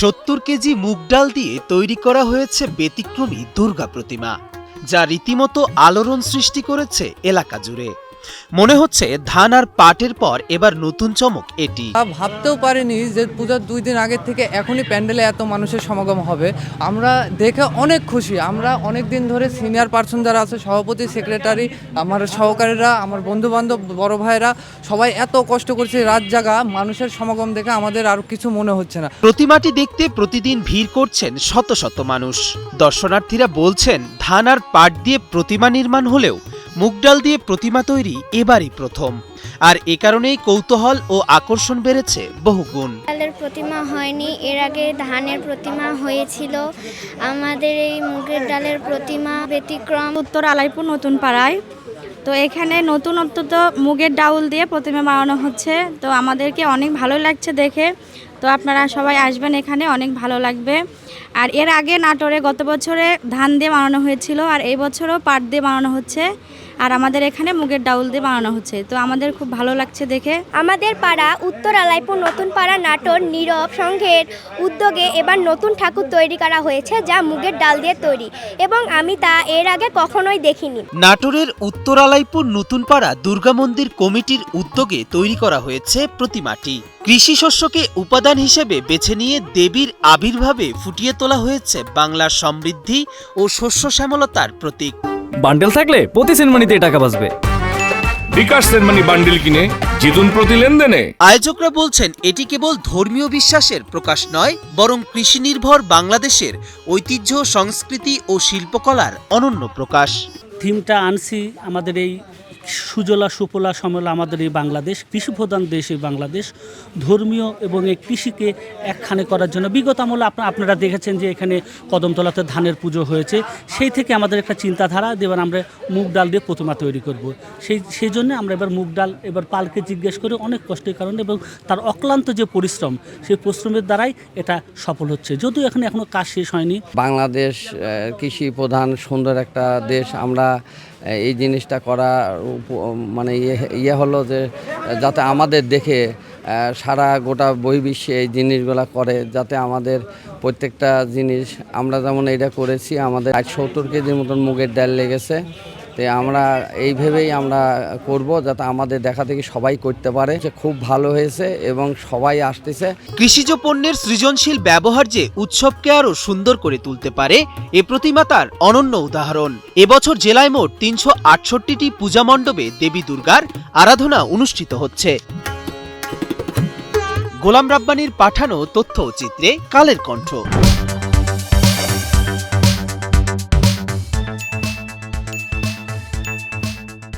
70 KG মুগ ডাল দিয়ে তৈরি করা হয়েছে ব্যতিক্রমী দুর্গা প্রতিমা, যা রীতিমতো আলোড়ন সৃষ্টি করেছে এলাকা জুড়ে। মনে হচ্ছে ধান আর পাটের পর এবার নতুন চমক এটি। ভাবতেও পারিনি যে পূজার 2 দিন আগের থেকে এখনই প্যান্ডেলে এত মানুষের সমাগম হবে। আমরা দেখে অনেক খুশি। আমরা অনেক দিন ধরে সিনিয়র পার্সন যারা আছে, সভাপতি, সেক্রেটারি, আমার সহকারীরা, আমার বন্ধু বান্ধব, বড় ভাইরা, সবাই এত কষ্ট করছে রাত জাগা। মানুষের সমাগম দেখে আমাদের আর কিছু মনে হচ্ছে না। প্রতিমাটি দেখতে প্রতিদিন ভিড় করছেন শত শত মানুষ। দর্শনার্থীরা বলছেন ধান আর পাট দিয়ে প্রতিমা নির্মাণ হলেও মুগ ডাল দিয়ে প্রতিমা তৈরি এবারই প্রথম, আর এ কারণেই কৌতূহল ও আকর্ষণ বেড়েছে বহুগুণ। ডালের প্রতিমা হয়নি, এর আগে ধানের প্রতিমা হয়েছিল। আমাদের এই মুগের ডালের প্রতিমা ব্যতিক্রম। উত্তর আলাইপুর নতুন পাড়ায় তো এখানে নতুনত্ব তো মুগের ডাউল দিয়ে প্রতিমা বানানো হচ্ছে, তো আমাদেরকে অনেক ভালো লাগছে দেখে। তো আপনারা সবাই আসবেন, এখানে অনেক ভালো লাগবে। আর এর আগে নাটোরে গত বছরে ধান দিয়ে বানানো হয়েছিল, আর এই বছরও পাট দিয়ে বানানো হচ্ছে, আর আমাদের এখানে মুগের ডাউল দিয়ে বানানো হচ্ছে। তো আমাদের খুব ভালো লাগছে দেখে। আমাদের পাড়া উত্তর আলাইপুর নতুন পাড়া নাটোর নীরব সংঘের উদ্যোগে এবার নতুন ঠাকুর তৈরি করা হয়েছে, যা মুগের ডাল দিয়ে তৈরি, এবং আমি তা এর আগে কখনোই দেখিনি। নাটোরের উত্তর আলাইপুর নতুন পাড়া দুর্গা মন্দির কমিটির উদ্যোগে তৈরি করা হয়েছে প্রতিমাটি। কৃষি শস্যকে উপাদান হিসেবে বেছে নিয়ে দেবীর আবির্ভাবে ফুটিয়ে তোলা হয়েছে বাংলার সমৃদ্ধি ও শস্য শ্যামলতার প্রতীক। বান্ডেল থাকলে প্রতি সেনমানিতে টাকা বাঁচবে। বিকাশ সেনমানি বান্ডেল কিনে জিতুন প্রতি লেনদেনে। আয়োজকরা বলছেন এটি কেবল ধর্মীয় বিশ্বাসের প্রকাশ নয়, বরং কৃষি নির্ভর বাংলাদেশের ঐতিহ্য, সংস্কৃতি ও শিল্পকলার অনন্য প্রকাশ। থিমটা আনছি আমাদের এই সুজলা সুফলা সমলা আমাদের এই বাংলাদেশ, কৃষি প্রধান দেশ এই বাংলাদেশ, ধর্মীয় এবং এই কৃষিকে একখানে করার জন্য বিগত আমলে আপনারা দেখেছেন যে এখানে কদমতলাতে ধানের পুজো হয়েছে। সেই থেকে আমাদের একটা চিন্তাধারা দেবেন আমরা মুগ ডাল দিয়ে প্রতিমা তৈরি করব। সেই জন্য আমরা এবার মুগ ডাল এবার পালকে জিজ্ঞেস করে অনেক কষ্টের কারণে এবং তার অক্লান্ত যে পরিশ্রম, সেই পরিশ্রমের দ্বারাই এটা সফল হচ্ছে, যদিও এখনো কাজ শেষ হয়নি। বাংলাদেশ কৃষি প্রধান সুন্দর একটা দেশ। আমরা এই জিনিসটা করা মানে ইয়ে হলো যে যাতে আমাদের দেখে সারা গোটা বহির্বিশ্বে এই জিনিসগুলো করে, যাতে আমাদের প্রত্যেকটা জিনিস আমরা যেমন এটা করেছি, আমাদের 70 কেজির মতন মুগের ডাল লেগেছে। তো আমরা এইভাবেই আমরা করব, যাতে আমাদের দেখা দেখি সবাই করতে পারে। খুব ভালো হয়েছে এবং সবাই আসতেছে। কৃষিজ পণ্যের সৃজনশীল ব্যবহার যে উৎসবকে আরো সুন্দর করে তুলতে পারে, এ প্রতিমা তার অনন্য উদাহরণ। এবছর জেলায় মোট 368টি পূজা মণ্ডপে দেবী দুর্গার আরাধনা অনুষ্ঠিত হচ্ছে। গোলাম রাব্বানীর পাঠানো তথ্য চিত্রে কালের কণ্ঠ।